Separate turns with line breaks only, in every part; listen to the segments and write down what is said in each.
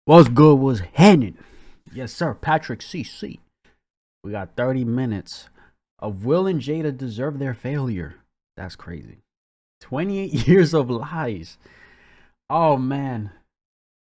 What's good was happening? Yes, sir. Patrick CC. We got 30 minutes of Will and Jada deserve their failure. That's crazy. 28 years of lies. Oh, man.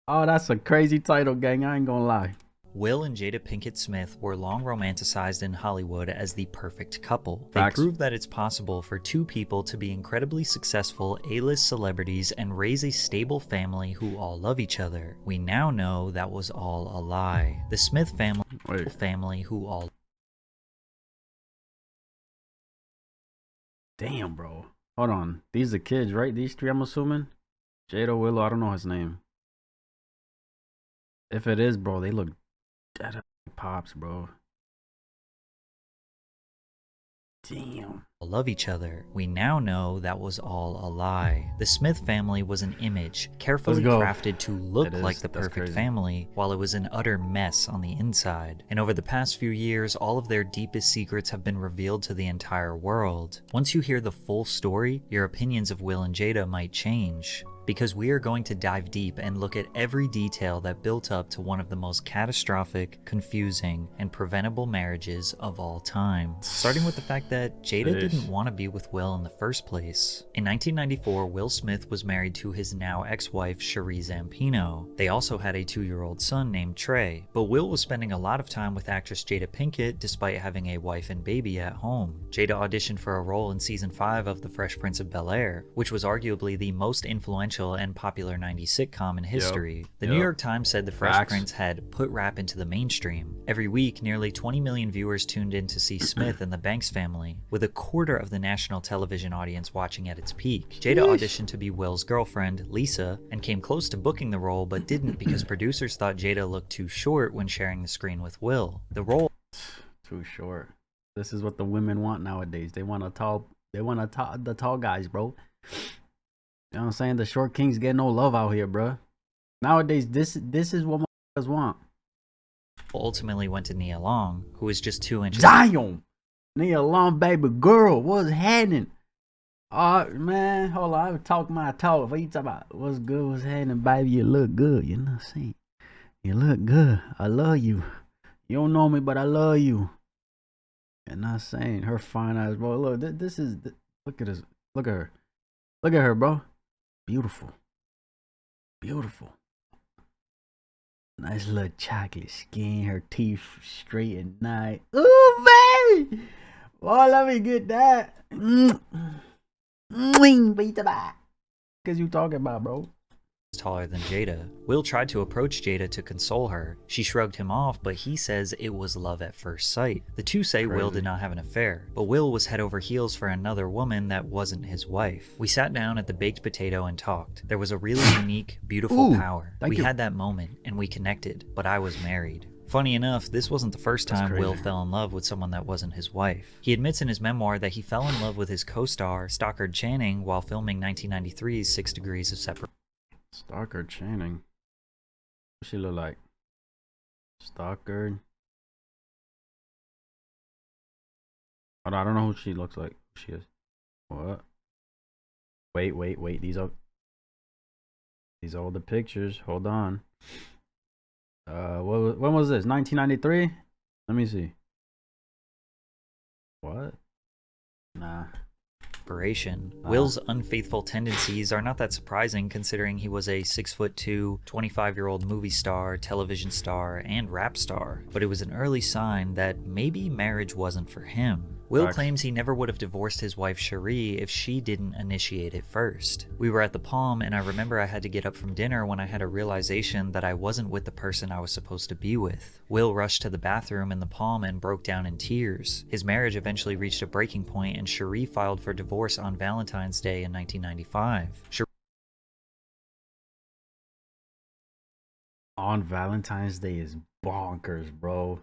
Oh, that's a crazy title, gang. I ain't gonna lie.
Will and Jada Pinkett Smith were long romanticized in Hollywood as the perfect couple.
Facts.
They proved that it's possible for two people to be incredibly successful A-list celebrities and raise a stable family who all love each other. We now know that was all a lie. The Smith family who all...
Damn, bro. Hold on. These are kids, right? These three, I'm assuming? Jada, Willow, I don't know his name. If it is, bro, they look dead like pops, bro. Damn.
love each other. We now know that was all a lie. The Smith family was an image, carefully crafted to look like the perfect family, while it was an utter mess on the inside. And over the past few years, all of their deepest secrets have been revealed to the entire world. Once you hear the full story, your opinions of Will and Jada might change, because we are going to dive deep and look at every detail that built up to one of the most catastrophic, confusing, and preventable marriages of all time. Starting with the fact that Jada didn't want to be with Will in the first place. In 1994, Will Smith was married to his now ex-wife Sheree Zampino. They also had a 2-year-old son named Trey, but Will was spending a lot of time with actress Jada Pinkett despite having a wife and baby at home. Jada auditioned for a role in season 5 of The Fresh Prince of Bel-Air, which was arguably the most influential and popular 90s sitcom in history. The New York Times said The Fresh Prince had put rap into the mainstream. Every week, nearly 20 million viewers tuned in to see Smith and the Banks family, with a quarter of the national television audience watching at its peak. Jada auditioned to be Will's girlfriend, Lisa, and came close to booking the role but didn't because producers thought Jada looked too short when sharing the screen with Will. The role...
Too short. This is what the women want nowadays. They want the tall guys, bro. You know what I'm saying? The short kings get no love out here, bro. Nowadays, this is what motherfuckers want.
Ultimately went to Nia Long, who was just 2 inches...
Zion! Nia Long, baby girl, what's happening? Man, hold on. I talk my talk. What you talking about? What's good? What's happening, baby? You look good. You know what I'm saying? You look good. I love you. You don't know me, but I love you. You're not saying her fine eyes, bro. Look, this is... Look at this. Look at her. Look at her, bro. Beautiful. Beautiful. Nice little chocolate skin. Her teeth straight and nice. Ooh, baby! Oh, let me get that. Because you talking about, bro?
Taller than Jada. Will tried to approach Jada to console her. She shrugged him off, but he says it was love at first sight. The two say Will did not have an affair, but Will was head over heels for another woman that wasn't his wife. We sat down at the baked potato and talked. There was a really unique, beautiful power. We had that moment and we connected, but I was married. Funny enough, this wasn't the first time Will fell in love with someone that wasn't his wife. He admits in his memoir that he fell in love with his co-star, Stockard Channing, while filming 1993's 6 Degrees of Separation.
Stockard Channing. What she look like? Stockard. I don't know who she looks like. Who she is. What? Wait. These are all the pictures. Hold on. When was this? 1993? Let me see. What? Nah.
Will's unfaithful tendencies are not that surprising considering he was a 6'2", 25-year-old movie star, television star, and rap star, but it was an early sign that maybe marriage wasn't for him. Will claims he never would have divorced his wife Sheree if she didn't initiate it first. We were at the Palm and I remember I had to get up from dinner when I had a realization that I wasn't with the person I was supposed to be with. Will rushed to the bathroom in the Palm and broke down in tears. His marriage eventually reached a breaking point and Sheree filed for divorce on Valentine's Day in 1995.
On Valentine's Day is bonkers, bro.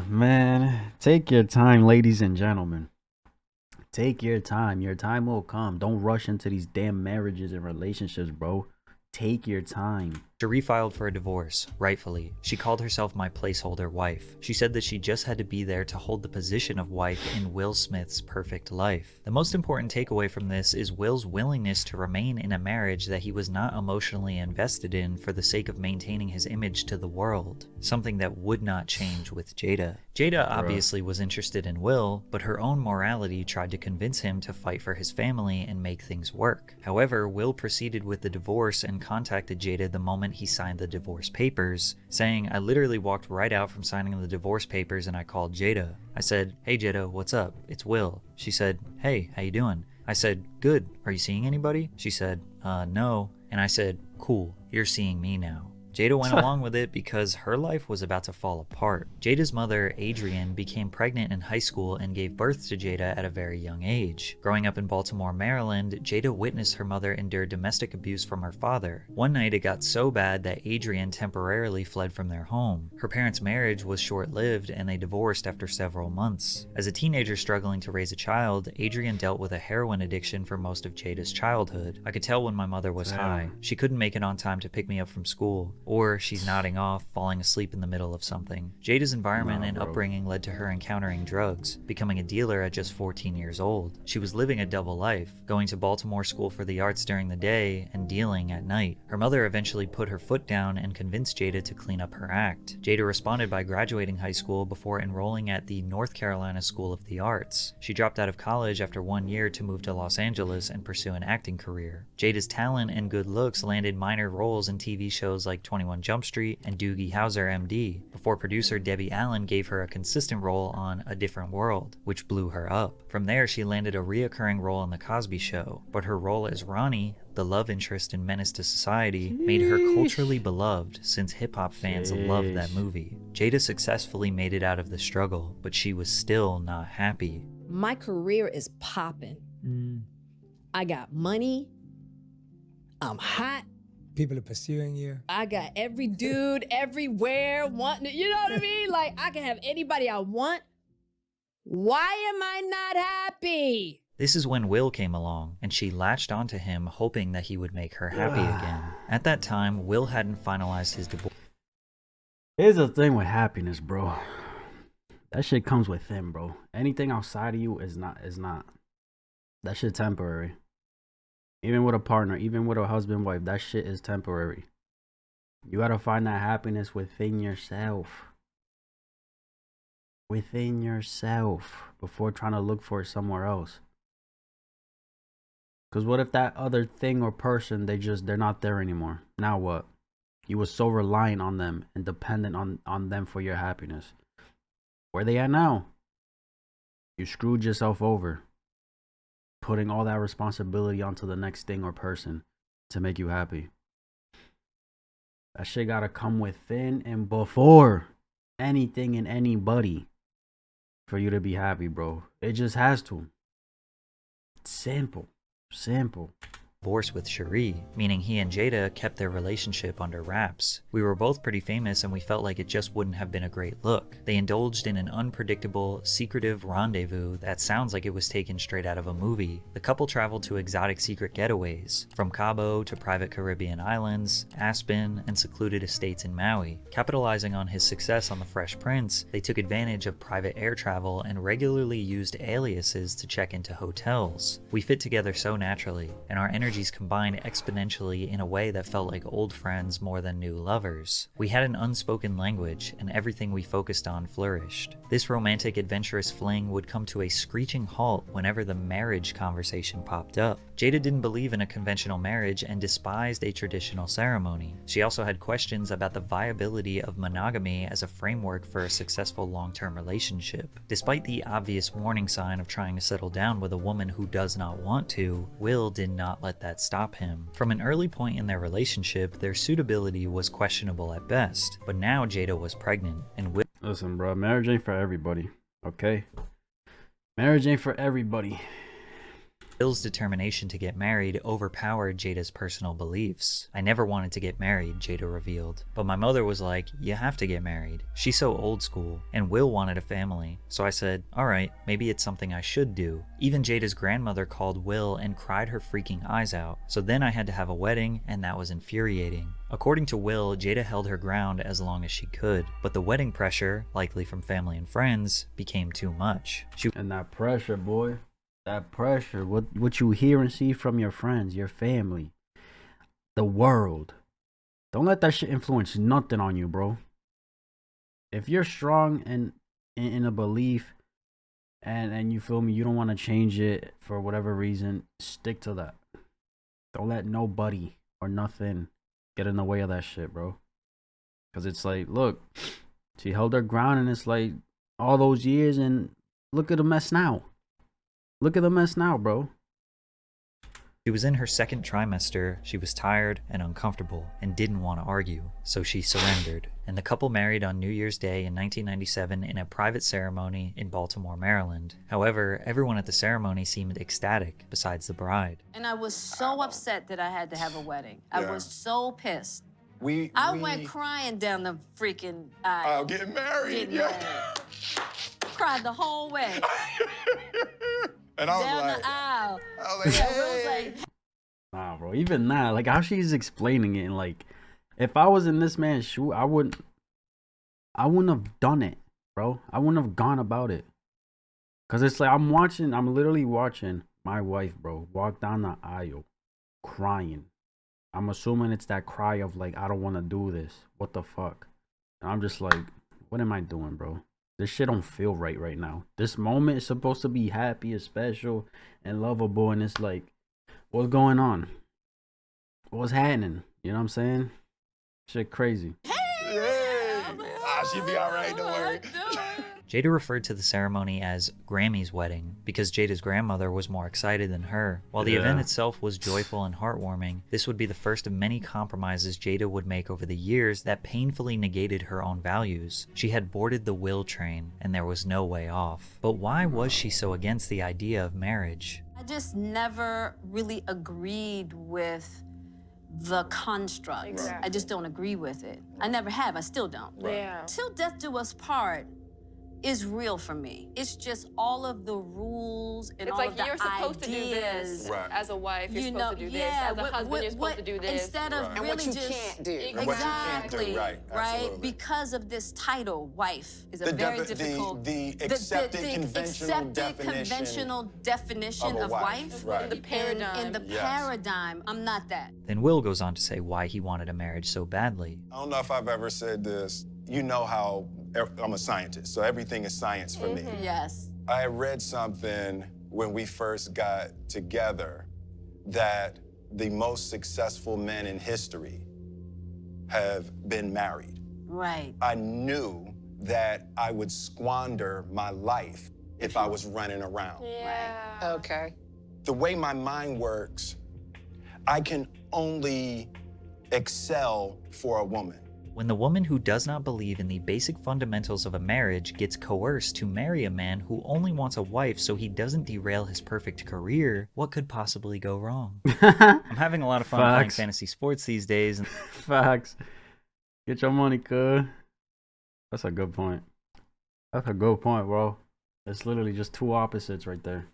Man, take your time, ladies and gentlemen. Take your time. Your time will come. Don't rush into these damn marriages and relationships, bro. Take your time.
Sheree filed for a divorce, rightfully. She called herself my placeholder wife. She said that she just had to be there to hold the position of wife in Will Smith's perfect life. The most important takeaway from this is Will's willingness to remain in a marriage that he was not emotionally invested in for the sake of maintaining his image to the world, something that would not change with Jada. Jada obviously was interested in Will, but her own morality tried to convince him to fight for his family and make things work. However, Will proceeded with the divorce and contacted Jada the moment he signed the divorce papers, saying, "I literally walked right out from signing the divorce papers and I called Jada. I said, 'Hey Jada, what's up? It's Will.' She said, 'Hey, how you doing?' I said, 'Good. Are you seeing anybody?' She said, 'No.' And I said, 'Cool. You're seeing me now.' Jada went along with it because her life was about to fall apart. Jada's mother, Adrienne, became pregnant in high school and gave birth to Jada at a very young age. Growing up in Baltimore, Maryland, Jada witnessed her mother endure domestic abuse from her father. One night it got so bad that Adrienne temporarily fled from their home. Her parents' marriage was short-lived and they divorced after several months. As a teenager struggling to raise a child, Adrienne dealt with a heroin addiction for most of Jada's childhood. I could tell when my mother was high. She couldn't make it on time to pick me up from school. Or she's nodding off, falling asleep in the middle of something. Jada's environment and upbringing led to her encountering drugs, becoming a dealer at just 14 years old. She was living a double life, going to Baltimore School for the Arts during the day and dealing at night. Her mother eventually put her foot down and convinced Jada to clean up her act. Jada responded by graduating high school before enrolling at the North Carolina School of the Arts. She dropped out of college after 1 year to move to Los Angeles and pursue an acting career. Jada's talent and good looks landed minor roles in TV shows like 21 Jump Street and Doogie Howser MD, before producer Debbie Allen gave her a consistent role on A Different World, which blew her up. From there, she landed a reoccurring role on The Cosby Show, but her role as Ronnie, the love interest in Menace to Society, made her culturally beloved since hip-hop fans loved that movie. Jada successfully made it out of the struggle, but she was still not happy.
My career is popping. I got money. I'm hot.
People are pursuing you.
I got every dude everywhere wanting it. You know what I mean? Like, I can have anybody I want. Why am I not happy?
This is when Will came along, and she latched onto him hoping that he would make her happy again. At that time, Will hadn't finalized his divorce.
Here's the thing with happiness, bro. That shit comes within, bro. Anything outside of you is not. That shit temporary. Even with a partner, even with a husband, wife, that shit is temporary. You gotta find that happiness within yourself. Within yourself before trying to look for it somewhere else. Because what if that other thing or person, they're not there anymore? Now what? You were so reliant on them and dependent on them for your happiness. Where they at now? You screwed yourself over, putting all that responsibility onto the next thing or person to make you happy. That shit gotta come within and before anything and anybody for you to be happy, bro. It just has to. It's simple. Simple.
Divorce with Sheree, meaning he and Jada kept their relationship under wraps. We were both pretty famous and we felt like it just wouldn't have been a great look. They indulged in an unpredictable, secretive rendezvous that sounds like it was taken straight out of a movie. The couple traveled to exotic secret getaways, from Cabo to private Caribbean islands, Aspen, and secluded estates in Maui. Capitalizing on his success on The Fresh Prince, they took advantage of private air travel and regularly used aliases to check into hotels. We fit together so naturally, and our energy combined exponentially in a way that felt like old friends more than new lovers. We had an unspoken language, and everything we focused on flourished. This romantic, adventurous fling would come to a screeching halt whenever the marriage conversation popped up. Jada didn't believe in a conventional marriage and despised a traditional ceremony. She also had questions about the viability of monogamy as a framework for a successful long-term relationship. Despite the obvious warning sign of trying to settle down with a woman who does not want to, Will did not let that stop him. From an early point in their relationship, their suitability was questionable at best, but now Jada was pregnant, and Will—
Listen, bro, marriage ain't for everybody, okay? Marriage ain't for everybody.
Will's determination to get married overpowered Jada's personal beliefs. I never wanted to get married, Jada revealed. But my mother was like, you have to get married. She's so old school, and Will wanted a family. So I said, alright, maybe it's something I should do. Even Jada's grandmother called Will and cried her freaking eyes out. So then I had to have a wedding, and that was infuriating. According to Will, Jada held her ground as long as she could, but the wedding pressure, likely from family and friends, became too much.
And that pressure, boy. That pressure, what you hear and see from your friends, your family, the world. Don't let that shit influence nothing on you, bro. If you're strong in a belief and you feel me, you don't want to change it for whatever reason, stick to that. Don't let nobody or nothing get in the way of that shit, bro. Because it's like, look, she held her ground, and it's like all those years, and look at the mess now. Look at the mess now, bro.
She was in her second trimester, she was tired and uncomfortable and didn't want to argue, so she surrendered. And the couple married on New Year's Day in 1997 in a private ceremony in Baltimore, Maryland. However, everyone at the ceremony seemed ecstatic, besides the bride.
And I was so upset that I had to have a wedding. I was so pissed. I went crying down the freaking aisle.
Oh, getting married.
Getting married. Cried the whole way.
And I was
down
like,
the aisle.
I was like, hey.
Nah, bro. Even now, like how she's explaining it, and like, if I was in this man's shoe, I wouldn't have done it, bro. I wouldn't have gone about it. Cause it's like I'm literally watching my wife, bro, walk down the aisle, crying. I'm assuming it's that cry of like, I don't want to do this. What the fuck? And I'm just like, what am I doing, bro? This shit don't feel right now. This moment is supposed to be happy and special and lovable, and it's like, what's going on? What's happening? You know what I'm saying? Shit crazy.
She'll be all right, don't worry.
Jada referred to the ceremony as Grammy's wedding because Jada's grandmother was more excited than her. While the event itself was joyful and heartwarming, this would be the first of many compromises Jada would make over the years that painfully negated her own values. She had boarded the Will train, and there was no way off. But why was she so against the idea of marriage?
I just never really agreed with the construct.
Exactly.
I just don't agree with it. I never have. I still don't.
Yeah.
Till death do us part is real for me. It's just all of the rules and
It's
all
like
of the
you're supposed to do
ideas.
this as a wife. You're supposed to do this as a husband. You're supposed to do this.
Instead of
And
really
what you
just
can't do.
Exactly.
What you can't do, right, absolutely.
Because of this title, wife is a
The
very
defi- the-
difficult.
the accepted
conventional definition
of a
of
wife,
wife.
right.
The paradigm.
In the
Yes.
paradigm, I'm not that.
Then Will goes on to say why he wanted a marriage so badly.
I don't know if I've ever said this. You know how I'm a scientist, so everything is science for me.
Yes.
I read something when we first got together that the most successful men in history have been married.
Right.
I knew that I would squander my life if I was running around.
Yeah.
Okay.
The way my mind works, I can only excel for a woman.
When the woman who does not believe in the basic fundamentals of a marriage gets coerced to marry a man who only wants a wife so he doesn't derail his perfect career, what could possibly go wrong? I'm having a lot of fun playing fantasy sports these days.
Facts. Get your money, cuz. That's a good point. That's a good point, bro. It's literally just two opposites right there.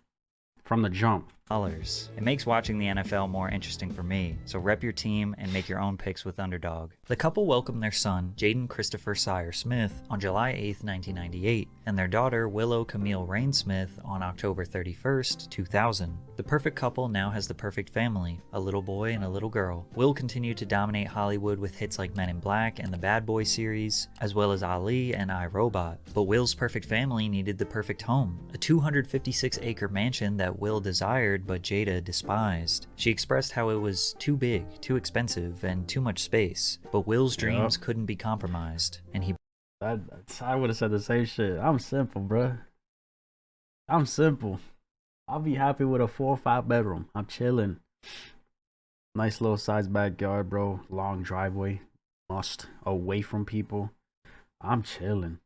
From the jump.
It makes watching the NFL more interesting for me, so rep your team and make your own picks with Underdog. The couple welcomed their son, Jaden Christopher Sire Smith, on July 8th, 1998, and their daughter, Willow Camille Rain Smith, on October 31st, 2000. The perfect couple now has the perfect family, a little boy and a little girl. Will continued to dominate Hollywood with hits like Men in Black and the Bad Boy series, as well as Ali and I, Robot. But Will's perfect family needed the perfect home, a 256-acre mansion that Will desired but Jada despised. She expressed how it was too big, too expensive, and too much space, but Will's dreams couldn't be compromised, and he...
I would have said the same shit. I'm simple, bruh. I'm simple. I'll be happy with a 4 or 5 bedroom. I'm chilling. Nice little size backyard, bro. Long driveway. Must away from people. I'm chilling.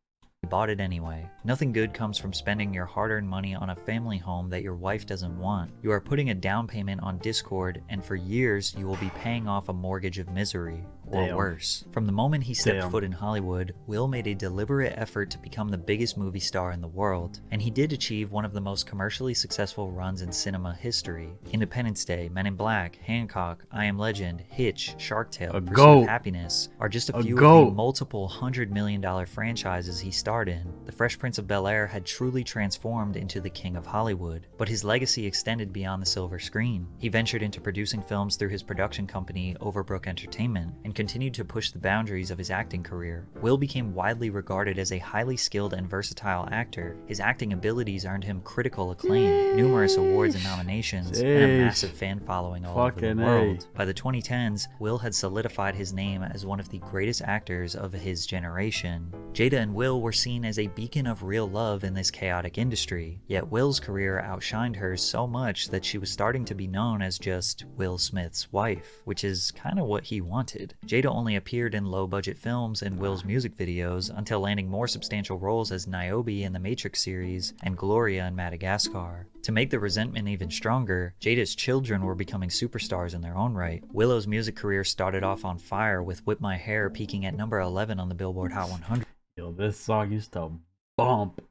bought it anyway. Nothing good comes from spending your hard-earned money on a family home that your wife doesn't want. You are putting a down payment on discord, and for years you will be paying off a mortgage of misery, or worse. From the moment he stepped foot in Hollywood, Will made a deliberate effort to become the biggest movie star in the world, and he did achieve one of the most commercially successful runs in cinema history. Independence Day, Men in Black, Hancock, I Am Legend, Hitch, Shark Tale, Pursuit of Happiness are just a few of the multiple $100 million franchises he starred in. The Fresh Prince of Bel-Air had truly transformed into the king of Hollywood, but his legacy extended beyond the silver screen. He ventured into producing films through his production company, Overbrook Entertainment, and continued to push the boundaries of his acting career. Will became widely regarded as a highly skilled and versatile actor. His acting abilities earned him critical acclaim, numerous awards and nominations, and a massive fan following all over the world. By the 2010s, Will had solidified his name as one of the greatest actors of his generation. Jada and Will were seen as a beacon of real love in this chaotic industry, yet Will's career outshined hers so much that she was starting to be known as just Will Smith's wife, which is kind of what he wanted. Jada only appeared in low-budget films and Will's music videos until landing more substantial roles as Niobe in the Matrix series and Gloria in Madagascar. To make the resentment even stronger, Jada's children were becoming superstars in their own right. Willow's music career started off on fire with Whip My Hair peaking at number 11 on the Billboard Hot 100.
Yo, this song used to bump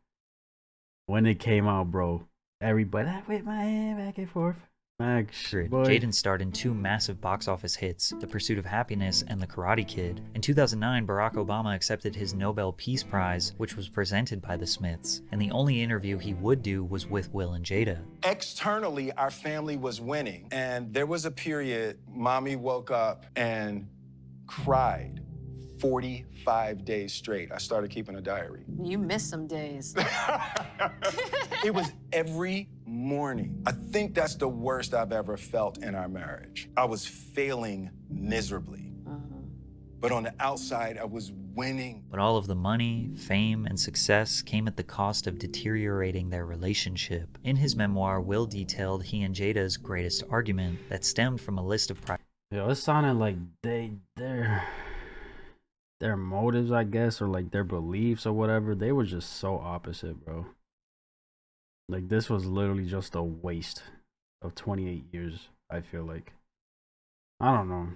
when it came out, bro. Everybody, I whip my hair back and forth.
Jaden starred in two massive box office hits, The Pursuit of Happiness and The Karate Kid. In 2009, Barack Obama accepted his Nobel Peace Prize, which was presented by the Smiths, and the only interview he would do was with Will and Jada.
Externally, our family was winning, and there was a period mommy woke up and cried 45 days straight. I started keeping a diary.
You missed some days.
It was every morning. I think that's the worst I've ever felt in our marriage. I was failing miserably. But on the outside, I was winning.
But all of the money, fame, and success came at the cost of deteriorating their relationship. In his memoir, Will detailed he and Jada's greatest argument that stemmed from a list of
Yo, it sounded like their motives, I guess, or like their beliefs or whatever, they were just so opposite, bro. Like, this was literally just a waste of 28 years, I feel like. I don't know.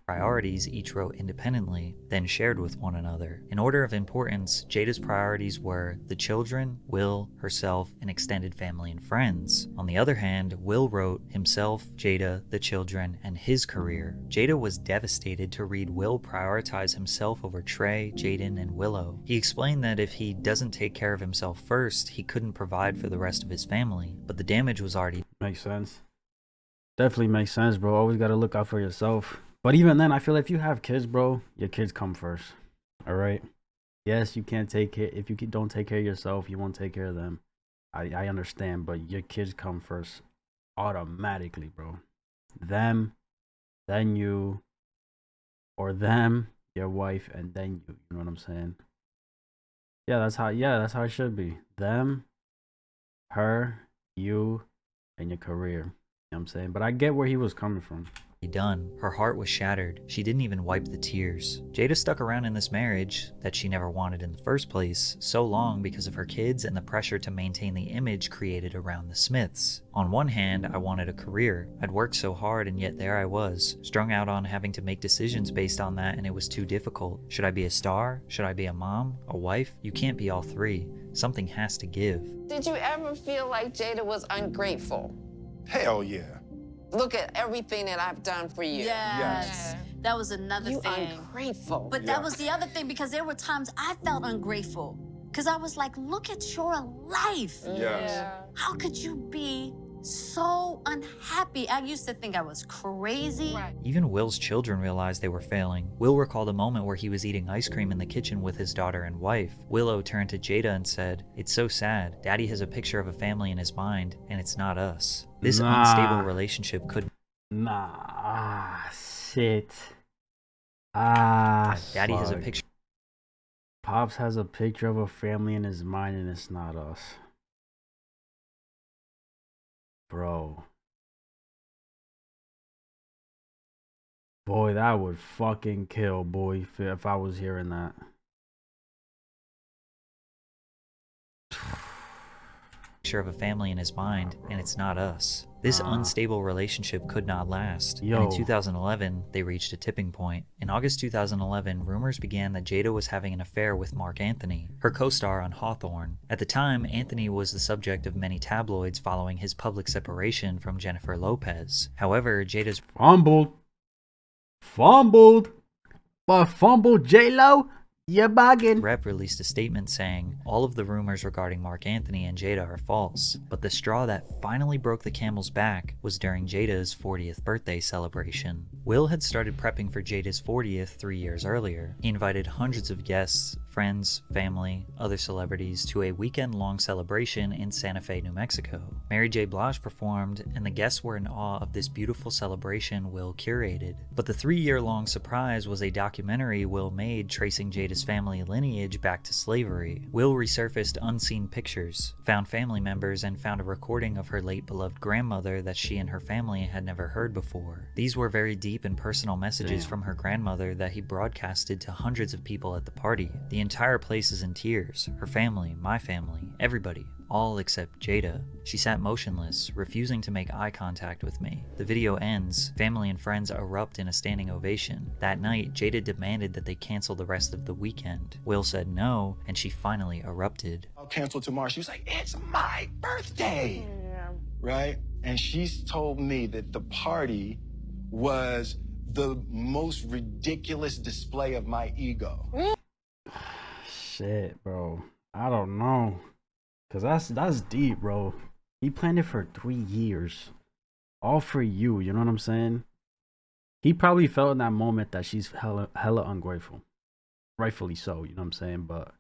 Priorities each wrote independently, then shared with one another. In order of importance, Jada's priorities were the children, Will, herself, and extended family and friends. On the other hand, Will wrote himself, Jada, the children, and his career. Jada was devastated to read Will prioritize himself over Trey, Jaden, and Willow. He explained that if he doesn't take care of himself first, he couldn't provide for the rest of his family, but the damage was already...
Makes sense. Definitely makes sense, bro. Always gotta look out for yourself. But even then, I feel like if you have kids, bro, your kids come first. All right? Yes, you can't take care. If you don't take care of yourself, you won't take care of them. I understand, but your kids come first automatically, bro. Them, then you, or them, your wife, and then you. You know what I'm saying? Yeah, that's how it should be. Them, her, you, and your career. You know what I'm saying? But I get where he was coming from.
Done. Her heart was shattered. She didn't even wipe the tears. Jada stuck around in this marriage that she never wanted in the first place so long because of her kids and the pressure to maintain the image created around the Smiths. On one hand, I wanted a career. I'd worked so hard and yet there I was, strung out on having to make decisions based on that, and it was too difficult. Should I be a star? Should I be a mom? A wife? You can't be all three. Something has to give.
Did you ever feel like Jada was ungrateful?
Hell yeah.
Look at everything that I've done for you.
Yes. That was another thing.
You ungrateful.
But that was the other thing, because there were times I felt ungrateful. Because I was like, look at your life.
Yes.
How could you be so unhappy? I used to think I was crazy.
Right.
Even Will's children realized they were failing. Will recalled a moment where he was eating ice cream in the kitchen with his daughter and wife. Willow turned to Jada and said, "It's so sad. Daddy has a picture of a family in his mind, and it's not us." This unstable relationship could...
Shit.
Daddy has a picture...
Pops has a picture of a family in his mind, and it's not us. Bro. Boy, that would fucking kill, boy, if I was hearing that.
picture of a family in his mind, and it's not us. This unstable relationship could not last. And in 2011, they reached a tipping point. In August 2011, rumors began that Jada was having an affair with Marc Anthony, her co-star on Hawthorne. At the time, Anthony was the subject of many tabloids following his public separation from Jennifer Lopez. However, Jada's
but fumbled J-Lo? You're bugging.
rep released a statement saying, all of the rumors regarding Marc Anthony and Jada are false, but the straw that finally broke the camel's back was during Jada's 40th birthday celebration. Will had started prepping for Jada's 40th 3 years earlier. He invited hundreds of guests, friends, family, other celebrities to a weekend-long celebration in Santa Fe, New Mexico. Mary J. Blige performed, and the guests were in awe of this beautiful celebration Will curated. But the 3-year-long surprise was a documentary Will made tracing Jada's family lineage back to slavery. Will resurfaced unseen pictures, found family members, and found a recording of her late beloved grandmother that she and her family had never heard before. These were very deep and personal messages from her grandmother that he broadcasted to hundreds of people at the party. The entire place is in tears. Her family, my family, everybody. All except Jada. She sat motionless, refusing to make eye contact with me. The video ends. Family and friends erupt in a standing ovation. That night, Jada demanded that they cancel the rest of the weekend. Will said no, and she finally erupted.
I'll cancel tomorrow. She was like, it's my birthday. Yeah. Right? And she's told me that the party was the most ridiculous display of my ego.
Shit, bro. I don't know. Cause that's deep, bro. He planned it for 3 years. All for you, you know what I'm saying? He probably felt in that moment that she's hella ungrateful. Rightfully so, you know what I'm saying? But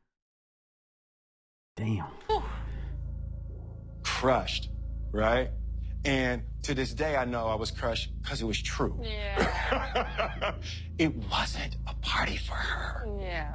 damn.
Crushed, right? And to this day, I know I was crushed because it was true.
Yeah.
It wasn't a party for her.
Yeah.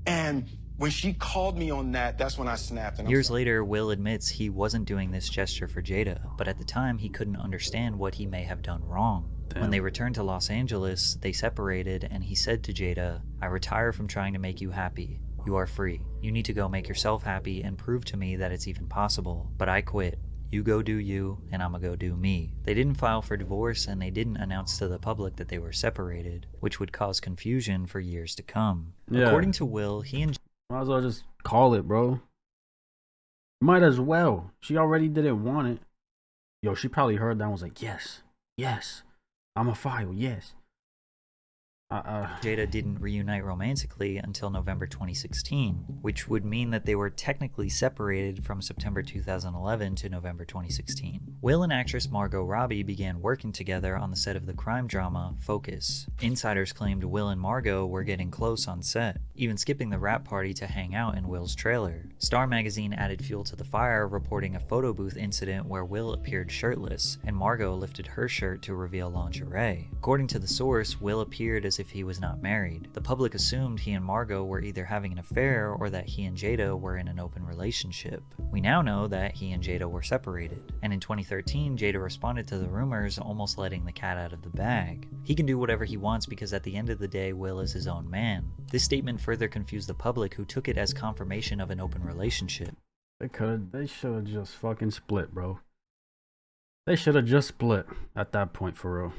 And when she called me on that, that's when I snapped. And
Years later, Will admits he wasn't doing this gesture for Jada, but at the time he couldn't understand what he may have done wrong. When they returned to Los Angeles, they separated, and he said to Jada, I retire from trying to make you happy. You are free. You need to go make yourself happy and prove to me that it's even possible. But I quit. You go do you, and I'ma go do me. They didn't file for divorce, and they didn't announce to the public that they were separated, which would cause confusion for years to come.
Yeah.
According to Will, he and
Might as well just call it, bro. Might as well. She already didn't want it. Yo, she probably heard that and was like, yes, yes. I'm a file, yes.
Jada didn't reunite romantically until November 2016, which would mean that they were technically separated from September 2011 to November 2016. Will and actress Margot Robbie began working together on the set of the crime drama Focus. Insiders claimed Will and Margot were getting close on set, even skipping the wrap party to hang out in Will's trailer. Star magazine added fuel to the fire, reporting a photo booth incident where Will appeared shirtless, and Margot lifted her shirt to reveal lingerie. According to the source, Will appeared as if he was not married. The public assumed he and Margot were either having an affair or that he and Jada were in an open relationship. We now know that he and Jada were separated, and in 2013, Jada responded to the rumors, almost letting the cat out of the bag. He can do whatever he wants because at the end of the day, Will is his own man. This statement further confused the public, who took it as confirmation of an open relationship.
They should have just fucking split, bro. They should have just split at that point, for real.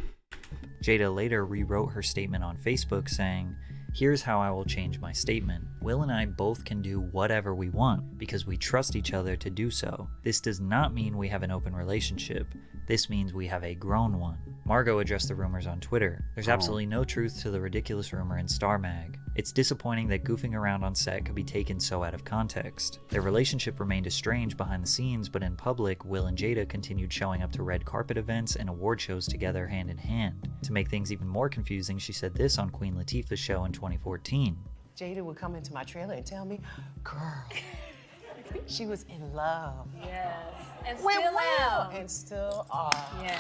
Jada later rewrote her statement on Facebook saying, here's how I will change my statement. Will and I both can do whatever we want because we trust each other to do so. This does not mean we have an open relationship. This means we have a grown one. Margot addressed the rumors on Twitter. There's absolutely no truth to the ridiculous rumor in Star Mag. It's disappointing that goofing around on set could be taken so out of context. Their relationship remained estranged behind the scenes, but in public, Will and Jada continued showing up to red carpet events and award shows together hand in hand. To make things even more confusing, she said this on Queen Latifah's show in 2014.
Jada would come into my trailer and tell me, girl, she was in love.
Yes. And
With
still
Will.
am.
And still are.
Yeah.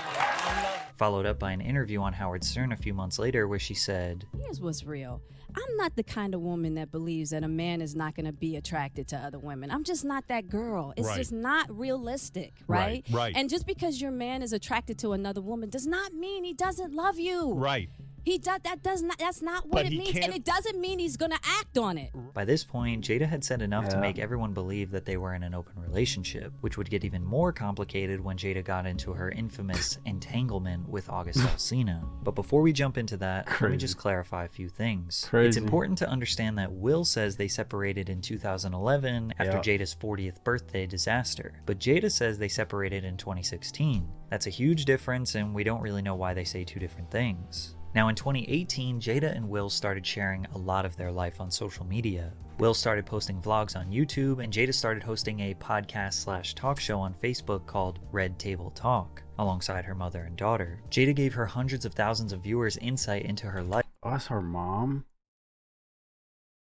Followed up by an interview on Howard Stern a few months later where she said,
Here's what's real. I'm not the kind of woman that believes that a man is not going to be attracted to other women. I'm just not that girl. It's just not realistic, right?
Right.
And just because your man is attracted to another woman does not mean he doesn't love you.
Right.
That's not what it means, and it doesn't mean he's gonna act on it.
By this point, Jada had said enough to make everyone believe that they were in an open relationship, which would get even more complicated when Jada got into her infamous entanglement with August Alsina. But before we jump into that, let me just clarify a few things. It's important to understand that Will says they separated in 2011 after Jada's 40th birthday disaster, but Jada says they separated in 2016. That's a huge difference, and we don't really know why they say two different things. Now in 2018, Jada and Will started sharing a lot of their life on social media. Will started posting vlogs on YouTube, and Jada started hosting a podcast/talk show on Facebook called Red Table Talk, alongside her mother and daughter. Jada gave her hundreds of thousands of viewers insight into her life.
Oh, that's her mom?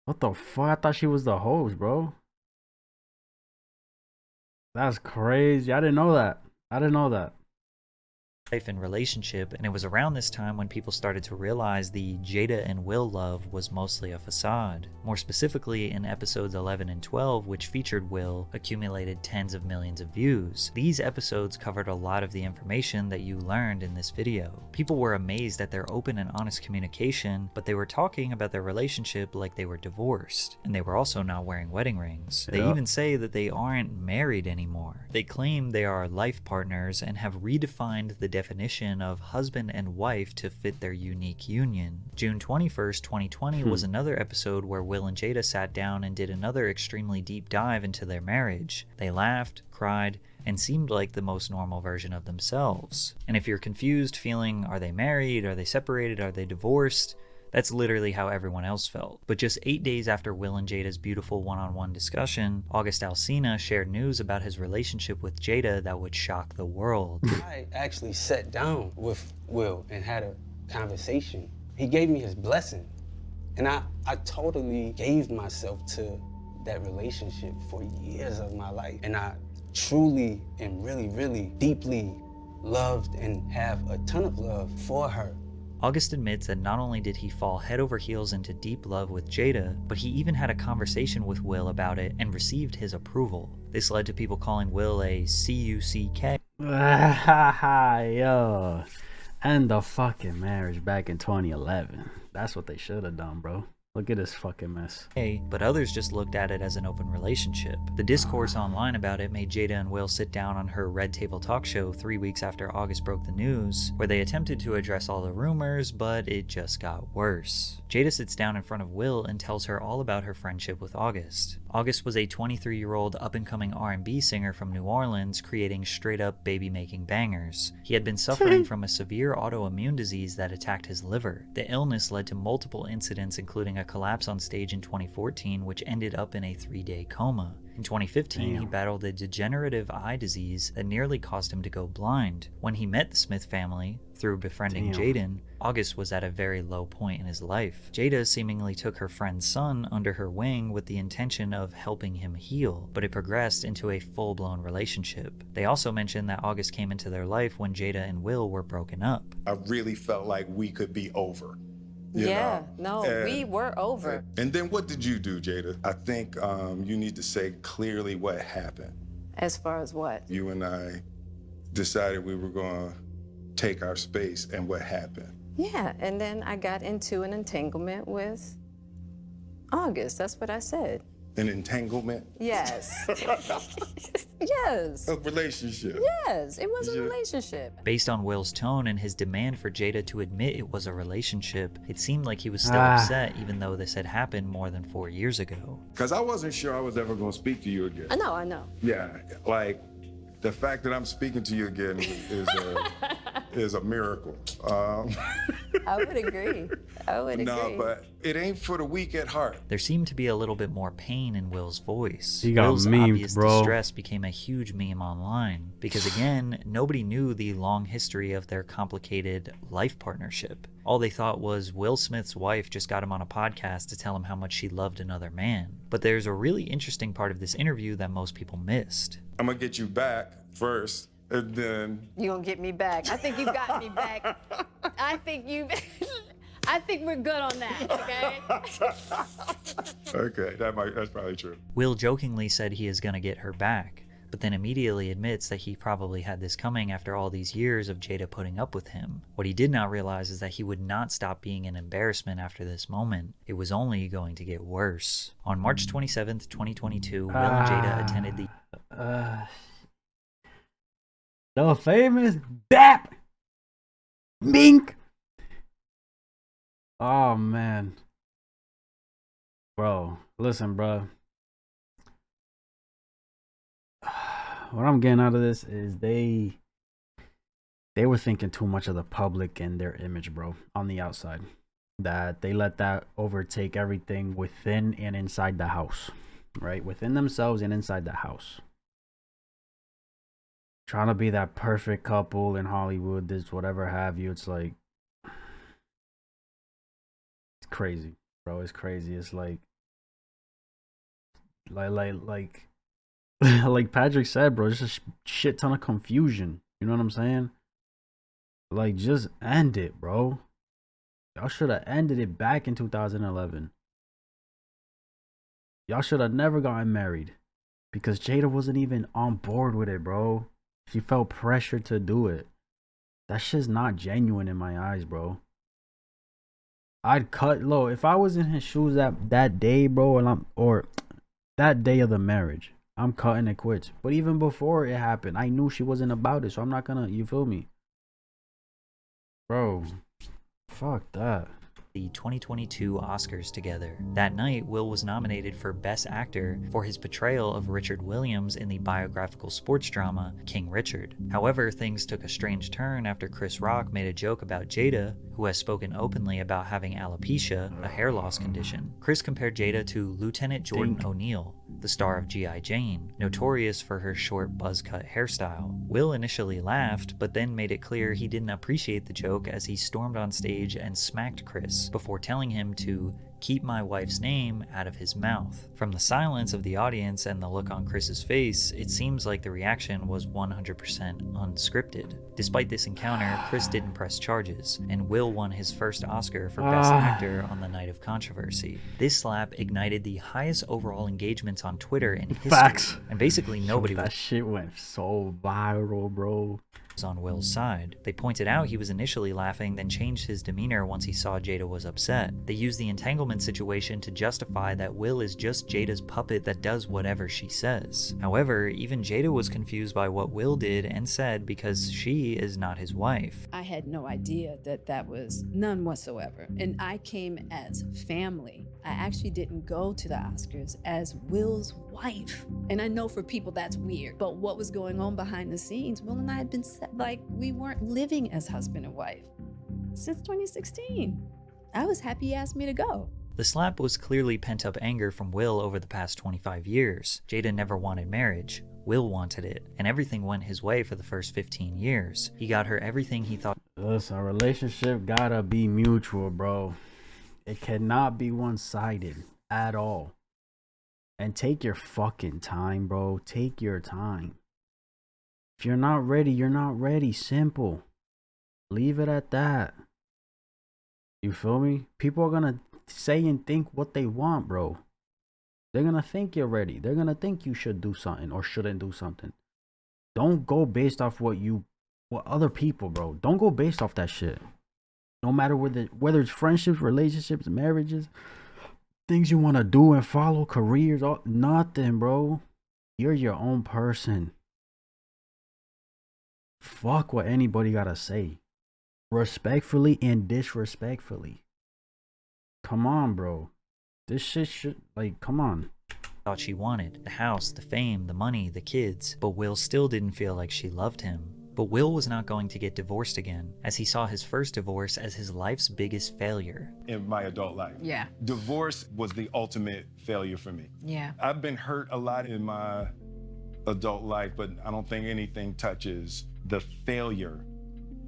What the fuck? I thought she was the host, bro. That's crazy. I didn't know that.
Life and relationship, and it was around this time when people started to realize the Jada and Will love was mostly a facade. More specifically, in episodes 11 and 12, which featured Will, accumulated tens of millions of views. These episodes covered a lot of the information that you learned in this video. People were amazed at their open and honest communication, but they were talking about their relationship like they were divorced, and they were also not wearing wedding rings. They even say that they aren't married anymore. They claim they are life partners and have redefined the definition of husband and wife to fit their unique union. June 21st, 2020 was another episode where Will and Jada sat down and did another extremely deep dive into their marriage. They laughed, cried, and seemed like the most normal version of themselves. And if you're confused, feeling, are they married, are they separated, are they divorced? That's literally how everyone else felt. But just 8 days after Will and Jada's beautiful one-on-one discussion, August Alsina shared news about his relationship with Jada that would shock the world.
I actually sat down with Will and had a conversation. He gave me his blessing. And I totally gave myself to that relationship for years of my life. And I truly and really, really deeply loved and have a ton of love for her.
August admits that not only did he fall head over heels into deep love with Jada, but he even had a conversation with Will about it and received his approval. This led to people calling Will a CUCK.
Yo. And the fucking marriage back in 2011. That's what they should have done, bro. Look at this fucking mess.
But others just looked at it as an open relationship. The discourse online about it made Jada and Will sit down on her Red Table Talk show 3 weeks after August broke the news, where they attempted to address all the rumors, but it just got worse. Jada sits down in front of Will and tells her all about her friendship with August. August was a 23-year-old up-and-coming R&B singer from New Orleans, creating straight-up baby-making bangers. He had been suffering from a severe autoimmune disease that attacked his liver. The illness led to multiple incidents, including a collapse on stage in 2014, which ended up in a 3-day coma. In 2015, he battled a degenerative eye disease that nearly caused him to go blind. When he met the Smith family, through befriending Jaden, August was at a very low point in his life. Jada seemingly took her friend's son under her wing with the intention of helping him heal, but it progressed into a full-blown relationship. They also mentioned that August came into their life when Jada and Will were broken up.
I really felt like we could be over.
We were over.
And then what did you do, Jada? I think you need to say clearly what happened.
As far as what?
You and I decided we were going to take our space, and what happened?
Yeah, and then I got into an entanglement with August. That's what I said.
An entanglement?
Yes. Yes.
A relationship?
Yes, it was a relationship.
Based on Will's tone and his demand for Jada to admit it was a relationship, it seemed like he was still upset even though this had happened more than 4 years ago.
Because I wasn't sure I was ever going to speak to you again.
I know.
Yeah, like the fact that I'm speaking to you again is a miracle.
I would agree.
No, but it ain't for the weak at heart.
There seemed to be a little bit more pain in Will's voice.
He got
Will's
memed,
obvious
bro.
distress became a huge meme online because, again, nobody knew the long history of their complicated life partnership. All they thought was Will Smith's wife just got him on a podcast to tell him how much she loved another man. But there's a really interesting part of this interview that most people missed.
I'm going to get you back first, and then...
You gonna get me back. I think you got me back. I think we're good on that, okay?
Okay, that's probably true.
Will jokingly said he is gonna get her back, but then immediately admits that he probably had this coming after all these years of Jada putting up with him. What he did not realize is that he would not stop being an embarrassment after this moment. It was only going to get worse. On March 27th, 2022, Will and Jada attended
the famous Bap Bink. Oh man, bro, listen, bro. What I'm getting out of this is they were thinking too much of the public and their image, bro, on the outside. That they let that overtake everything within and inside the house, right? Within themselves and inside the house. Trying to be that perfect couple in Hollywood, this whatever have you. It's like, it's crazy, bro. It's crazy. It's like like Patrick said, bro, just a shit ton of confusion. You know what I'm saying? Like, just end it, bro. Y'all should have ended it back in 2011. Y'all should have never gotten married because Jada wasn't even on board with it, bro. She felt pressured to do it. That shit's not genuine in my eyes, bro. I'd cut low if I was in his shoes that day, bro, or that day of the marriage. I'm cutting it quits. But even before it happened, I knew she wasn't about it, so I'm not gonna, you feel me? Bro, fuck that.
The 2022 Oscars together. That night, Will was nominated for Best Actor for his portrayal of Richard Williams in the biographical sports drama King Richard. However, things took a strange turn after Chris Rock made a joke about Jada, who has spoken openly about having alopecia, a hair loss condition. Chris compared Jada to Lieutenant Jordan O'Neill, the star of G.I. Jane, notorious for her short buzz-cut hairstyle. Will initially laughed, but then made it clear he didn't appreciate the joke as he stormed on stage and smacked Chris before telling him to keep my wife's name out of his mouth. From the silence of the audience and the look on Chris's face, it seems like the reaction was 100% unscripted. Despite this encounter, Chris didn't press charges, and Will won his first Oscar for Best Actor on the night of controversy. This slap ignited the highest overall engagements on Twitter in history.
Facts.
And basically nobody
that shit went so viral, bro.
Was on Will's side. They pointed out he was initially laughing, then changed his demeanor once he saw Jada was upset. They used the entanglement situation to justify that Will is just Jada's puppet that does whatever she says. However, even Jada was confused by what Will did and said because she is not his wife.
I had no idea that was none whatsoever. And I came as family. I actually didn't go to the Oscars as Will's wife. And I know for people that's weird, but what was going on behind the scenes, Will and I had been like we weren't living as husband and wife since 2016. I was happy he asked me to go.
The slap was clearly pent-up anger from Will over the past 25 years. Jada never wanted marriage. Will wanted it, and everything went his way for the first 15 years. He got her everything he thought.
Listen, a relationship gotta be mutual, bro. It cannot be one-sided at all. And take your fucking time, bro. Take your time. If you're not ready, you're not ready. Simple. Leave it at that. You feel me? People are gonna say and think what they want, bro. They're gonna think you're ready. They're gonna think you should do something or shouldn't do something. Don't go based off what other people, bro. Don't go based off that shit. No matter whether it's friendships, relationships, marriages, things you want to do and follow, careers, nothing, bro. You're your own person. Fuck what anybody gotta say. Respectfully and disrespectfully. Come on, bro. This shit should, like, come on.
Thought she wanted the house, the fame, the money, the kids, but Will still didn't feel like she loved him. But Will was not going to get divorced again, as he saw his first divorce as his life's biggest failure.
In my adult life.
Yeah.
Divorce was the ultimate failure for me.
Yeah.
I've been hurt a lot in my adult life, but I don't think anything touches the failure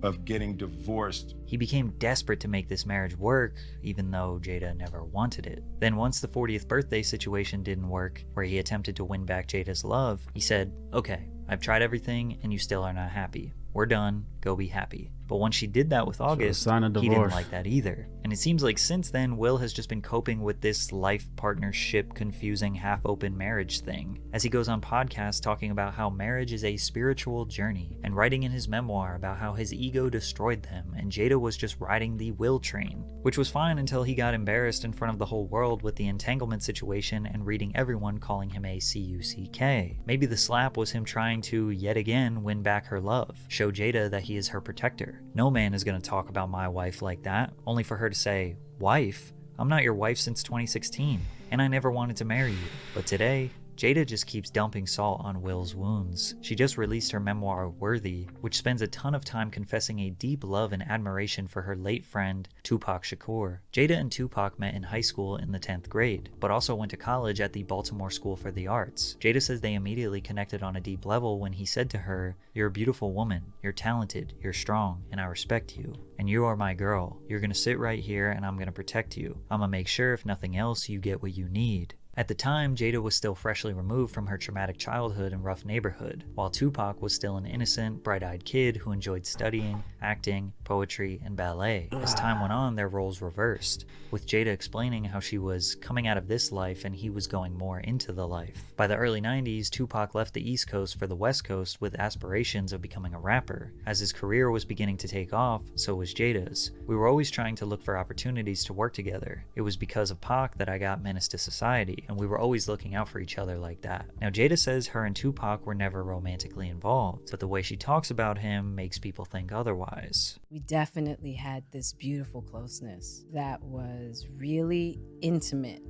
of getting divorced.
He became desperate to make this marriage work, even though Jada never wanted it. Then once the 40th birthday situation didn't work, where he attempted to win back Jada's love, he said, "Okay, I've tried everything and you still are not happy. We're done, go be happy." But once she did that with August,
sign a
he didn't
divorce.
like that either. And it seems like since then, Will has just been coping with this life partnership confusing half-open marriage thing, as he goes on podcasts talking about how marriage is a spiritual journey, and writing in his memoir about how his ego destroyed them and Jada was just riding the Will train, which was fine until he got embarrassed in front of the whole world with the entanglement situation and reading everyone calling him a C-U-C-K. Maybe the slap was him trying to, yet again, win back her love, show Jada that he is her protector. No man is going to talk about my wife like that, only for her to say, "Wife? I'm not your wife since 2016, and I never wanted to marry you." But today, Jada just keeps dumping salt on Will's wounds. She just released her memoir, Worthy, which spends a ton of time confessing a deep love and admiration for her late friend, Tupac Shakur. Jada and Tupac met in high school in the 10th grade, but also went to college at the Baltimore School for the Arts. Jada says they immediately connected on a deep level when he said to her, "You're a beautiful woman, you're talented, you're strong, and I respect you. And you are my girl. You're gonna sit right here and I'm gonna protect you. I'm gonna make sure if nothing else you get what you need." At the time, Jada was still freshly removed from her traumatic childhood and rough neighborhood, while Tupac was still an innocent, bright-eyed kid who enjoyed studying, acting, poetry, and ballet. As time went on, their roles reversed, with Jada explaining how she was coming out of this life and he was going more into the life. By the early 90s, Tupac left the East Coast for the West Coast with aspirations of becoming a rapper. As his career was beginning to take off, so was Jada's. We were always trying to look for opportunities to work together. It was because of Pac that I got Menace to Society, and we were always looking out for each other like that. Now, Jada says her and Tupac were never romantically involved, but the way she talks about him makes people think otherwise.
We definitely had this beautiful closeness that was really intimate,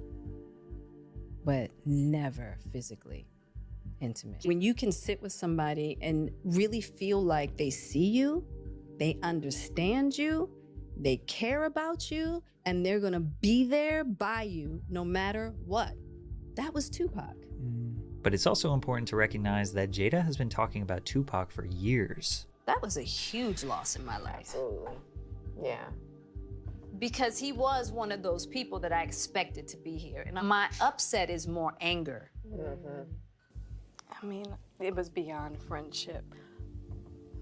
but never physically intimate. When you can sit with somebody and really feel like they see you, they understand you, they care about you, and they're gonna be there by you no matter what. That was Tupac.
But it's also important to recognize that Jada has been talking about Tupac for years.
That was a huge loss in my life.
Absolutely. Yeah.
Because he was one of those people that I expected to be here. And my upset is more anger.
I mean, it was beyond friendship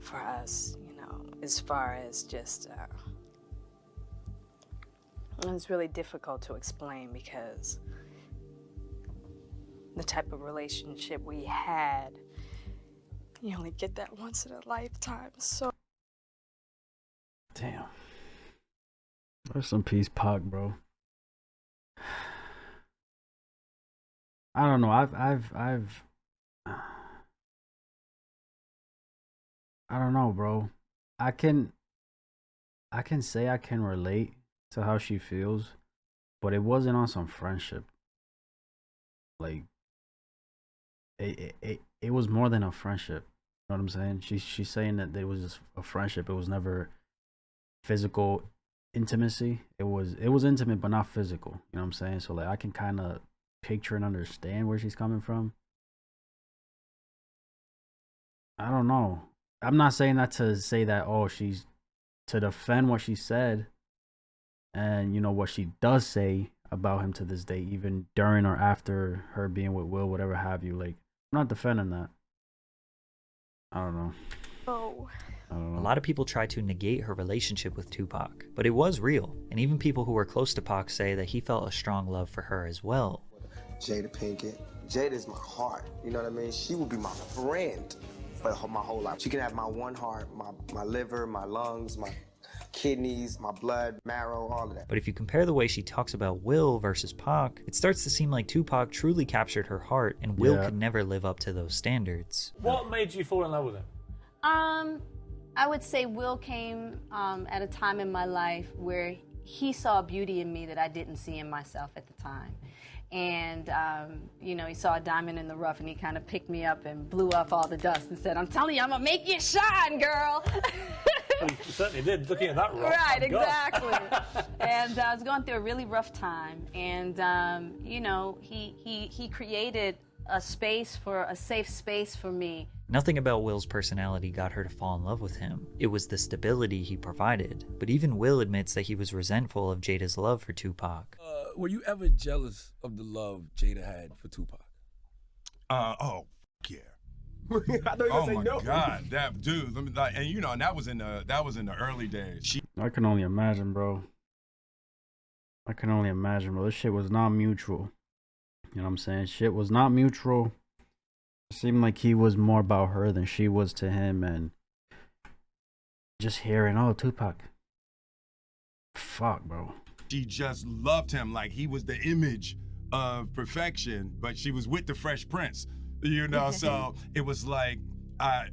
for us, you know, as far as just, it's really difficult to explain because the type of relationship we had, you only get that once in a lifetime, so.
Damn. Rest in peace, Pac, bro. I don't know. I don't know, bro. I can say I can relate to how she feels, but it wasn't on some friendship. Like it was more than a friendship. You know what I'm saying? She's saying that it was just a friendship. It was never physical intimacy. It was intimate but not physical. You know what I'm saying? So like I can kind of picture and understand where she's coming from. I don't know. I'm not saying that to say that she's to defend what she said and you know what she does say about him to this day, even during or after her being with Will, whatever have you. Like, I'm not defending that. I don't know.
Oh.
A lot of people try to negate her relationship with Tupac, but it was real, and even people who were close to Pac say that he felt a strong love for her as well.
Jada Pinkett. Jada's my heart, you know what I mean? She will be my friend for my whole life. She can have my one heart, my liver, my lungs, my kidneys, my blood, marrow, all of that.
But if you compare the way she talks about Will versus Pac, it starts to seem like Tupac truly captured her heart, and Will could never live up to those standards.
What made you fall in love with him?
I would say Will came at a time in my life where he saw beauty in me that I didn't see in myself at the time. And, you know, he saw a diamond in the rough and he kind of picked me up and blew off all the dust and said, "I'm telling you, I'm gonna make you shine, girl."
Well, you certainly did, looking at that rock.
Right, exactly. And I was going through a really rough time. And, you know, he created a safe space for me.
Nothing about Will's personality got her to fall in love with him. It was the stability he provided. But even Will admits that he was resentful of Jada's love for Tupac.
Were you ever jealous of the love Jada had for Tupac?
Yeah.
I know
Oh my God, that dude. Let me like, and you know, and that was in the early days.
I can only imagine, bro. I can only imagine, bro. This shit was not mutual. You know what I'm saying? Shit was not mutual. It seemed like he was more about her than she was to him, and just hearing, oh, Tupac. Fuck, bro.
She just loved him like he was the image of perfection, but she was with the Fresh Prince, you know. So it was like I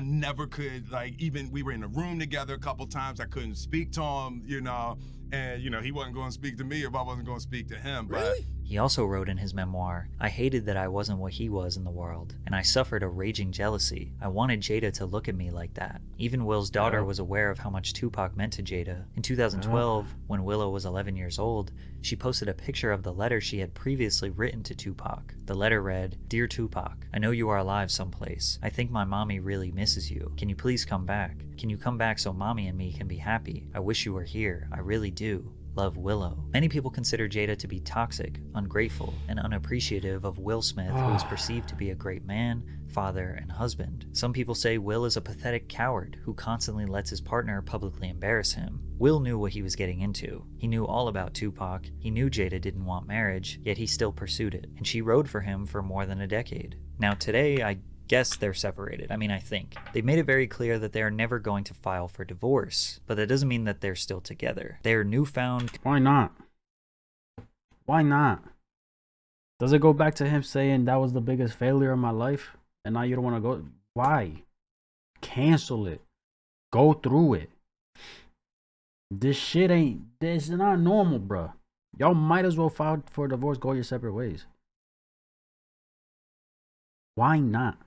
never could, like, even we were in a room together a couple times, I couldn't speak to him, you know, and you know he wasn't going to speak to me if I wasn't going to speak to him. But
he also wrote in his memoir, "I hated that I wasn't what he was in the world, and I suffered a raging jealousy. I wanted Jada to look at me like that." Even Will's daughter was aware of how much Tupac meant to Jada. In 2012, when Willow was 11 years old, she posted a picture of the letter she had previously written to Tupac. The letter read, "Dear Tupac, I know you are alive someplace. I think my mommy really misses you. Can you please come back? Can you come back so mommy and me can be happy? I wish you were here. I really do. Love, Willow." Many people consider Jada to be toxic, ungrateful, and unappreciative of Will Smith, who is perceived to be a great man, father, and husband. Some people say Will is a pathetic coward who constantly lets his partner publicly embarrass him. Will knew what he was getting into. He knew all about Tupac. He knew Jada didn't want marriage, yet he still pursued it, and she rode for him for more than a decade. Now today, I guess they're separated. I think. They've made it very clear that they are never going to file for divorce, but that doesn't mean that they're still together. Their newfound...
Why not? Why not? Does it go back to him saying that was the biggest failure of my life? And now you don't want to go? Why? Cancel it. Go through it. This shit ain't... This is not normal, bruh. Y'all might as well file for divorce, go your separate ways. Why not?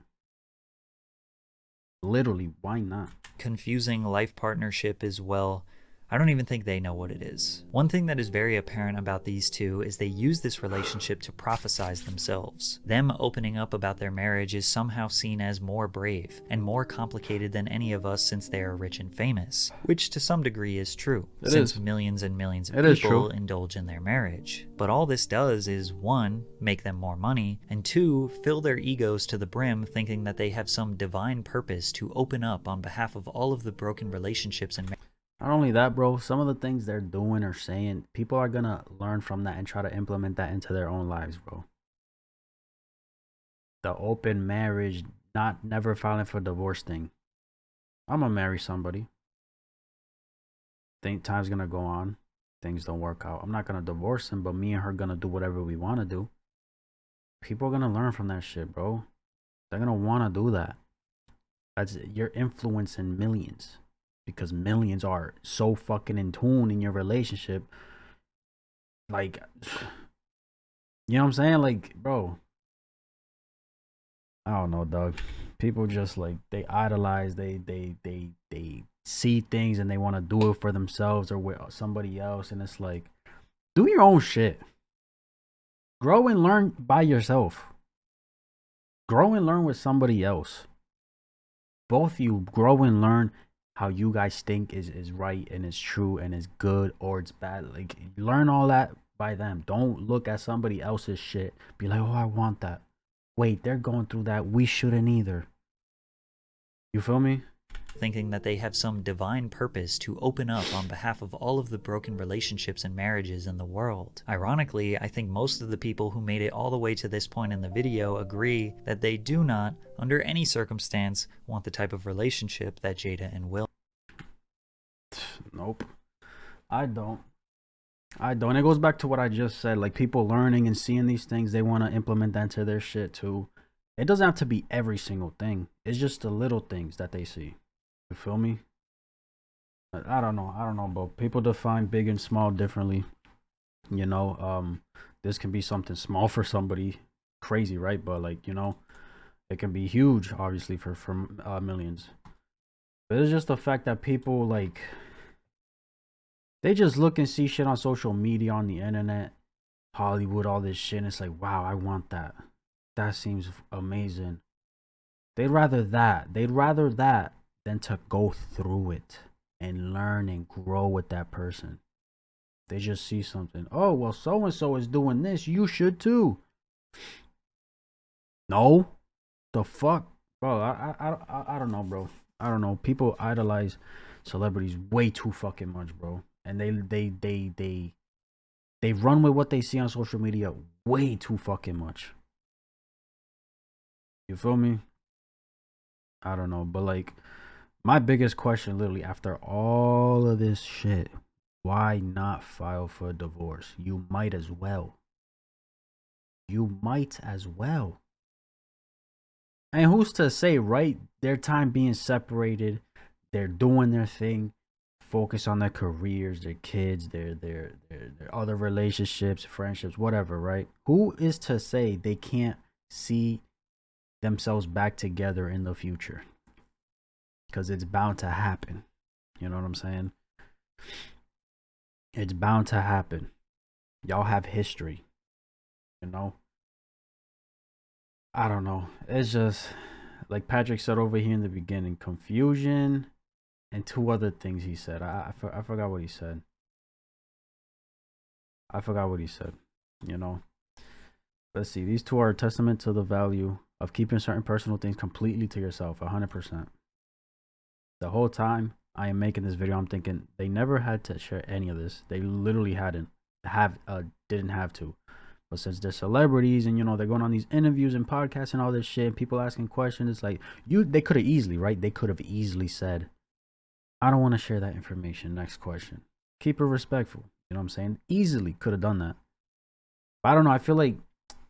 Literally, why not?
Confusing life partnership as well. I don't even think they know what it is. One thing that is very apparent about these two is they use this relationship to prophesize themselves. Them opening up about their marriage is somehow seen as more brave and more complicated than any of us since they are rich and famous, which to some degree is true, since millions and millions of people indulge in their marriage. But all this does is, one, make them more money, and two, fill their egos to the brim thinking that they have some divine purpose to open up on behalf of all of the broken relationships and
Not only that, bro, some of the things they're doing or saying, people are gonna learn from that and try to implement that into their own lives, bro. The open marriage, never filing for divorce thing. I'm gonna marry somebody. Think time's gonna go on. Things don't work out. I'm not gonna divorce him, but me and her gonna do whatever we want to do. People are gonna learn from that shit, bro. They're gonna want to do that. You're influencing millions. Because millions are so fucking in tune in your relationship. Like, you know what I'm saying? Like, bro, I don't know, dog. People just like, they idolize, they see things and they want to do it for themselves or with somebody else. And it's like, do your own shit. Grow and learn by yourself. Grow and learn with somebody else. Both of you grow and learn how you guys think is right and is true and is good or it's bad. Like, learn all that by them. Don't look at somebody else's shit. Be like, oh, I want that. Wait, they're going through that. We shouldn't either. You feel me?
Thinking that they have some divine purpose to open up on behalf of all of the broken relationships and marriages in the world. Ironically, I think most of the people who made it all the way to this point in the video agree that they do not, under any circumstance, want the type of relationship that Jada and Will.
Nope. I don't. It goes back to what I just said. Like, people learning and seeing these things, they want to implement that into their shit too. It doesn't have to be every single thing. It's just the little things that they see. You feel me? I don't know, but people define big and small differently. You know, this can be something small for somebody, crazy, right? But like, you know, it can be huge, obviously, for millions. But it's just the fact that people, like, they just look and see shit on social media, on the internet, Hollywood, all this shit, and it's like, wow, I want that. That seems amazing. They'd rather that than to go through it and learn and grow with that person. They just see something. Oh, well, so-and-so is doing this. You should too. No. The fuck? Bro, I don't know, bro. I don't know. People idolize celebrities way too fucking much, bro. And they run with what they see on social media way too fucking much. You feel me? I don't know, but like my biggest question literally after all of this shit, why not file for a divorce? You might as well. You might as well. And who's to say, right? Their time being separated, they're doing their thing, focus on their careers, their kids, their other relationships, friendships, whatever, right? Who is to say they can't see themselves back together in the future? Because it's bound to happen. You know what I'm saying? It's bound to happen. Y'all have history. You know? I don't know. It's just like Patrick said over here in the beginning, confusion and two other things he said. I forgot what he said. I forgot what he said. You know? Let's see. These two are a testament to the value of keeping certain personal things completely to yourself, 100%. The whole time I am making this video, I'm thinking they never had to share any of this. They literally didn't have to. But since they're celebrities and, you know, they're going on these interviews and podcasts and all this shit, people asking questions, it's like, they could have easily, right? They could have easily said, I don't want to share that information. Next question. Keep it respectful. You know what I'm saying? Easily could have done that. But I don't know. I feel like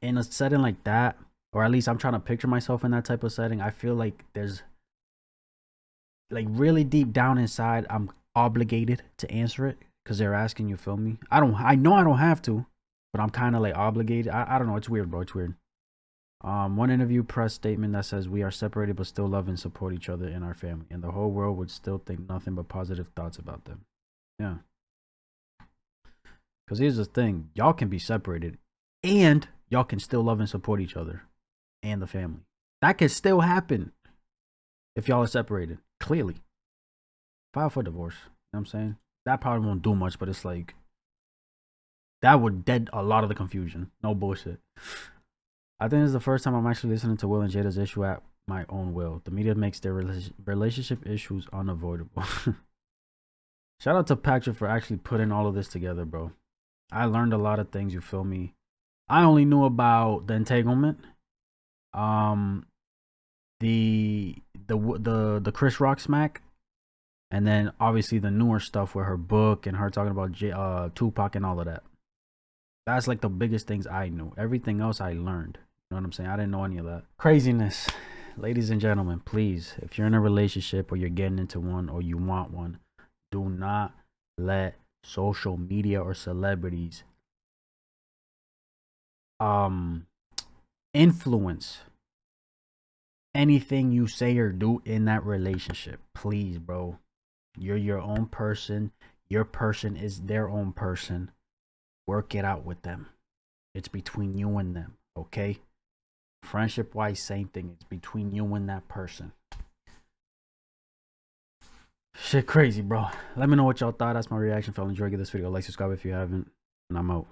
in a setting like that, or at least I'm trying to picture myself in that type of setting, I feel like there's like really deep down inside, I'm obligated to answer it because they're asking, you feel me? I know I don't have to, but I'm kind of like obligated. I don't know. It's weird, bro. It's weird. One interview press statement that says we are separated but still love and support each other in our family, and the whole world would still think nothing but positive thoughts about them. Yeah. Because here's the thing. Y'all can be separated and y'all can still love and support each other and the family. That can still happen if y'all are separated. Clearly. File for divorce. You know what I'm saying? That probably won't do much, but it's like that would dead a lot of the confusion. No bullshit. I think this is the first time I'm actually listening to Will and Jada's issue at my own will. The media makes their relationship issues unavoidable. Shout out to Patrick for actually putting all of this together, bro. I learned a lot of things, you feel me? I only knew about the entanglement. The Chris Rock smack, and then obviously the newer stuff with her book and her talking about Tupac and all of that. That's like the biggest things I knew. Everything else I learned. You know what I'm saying? I didn't know any of that. Craziness. Ladies and gentlemen, please, if you're in a relationship or you're getting into one or you want one, do not let social media or celebrities influence anything you say or do in that relationship. Please, bro. You're your own person. Your person is their own person. Work it out with them. It's between you and them, okay? Friendship wise, same thing. It's between you and that person. Shit crazy, bro. Let me know what y'all thought. That's my reaction. If y'all enjoyed, give this video a like, subscribe if you haven't, and I'm out.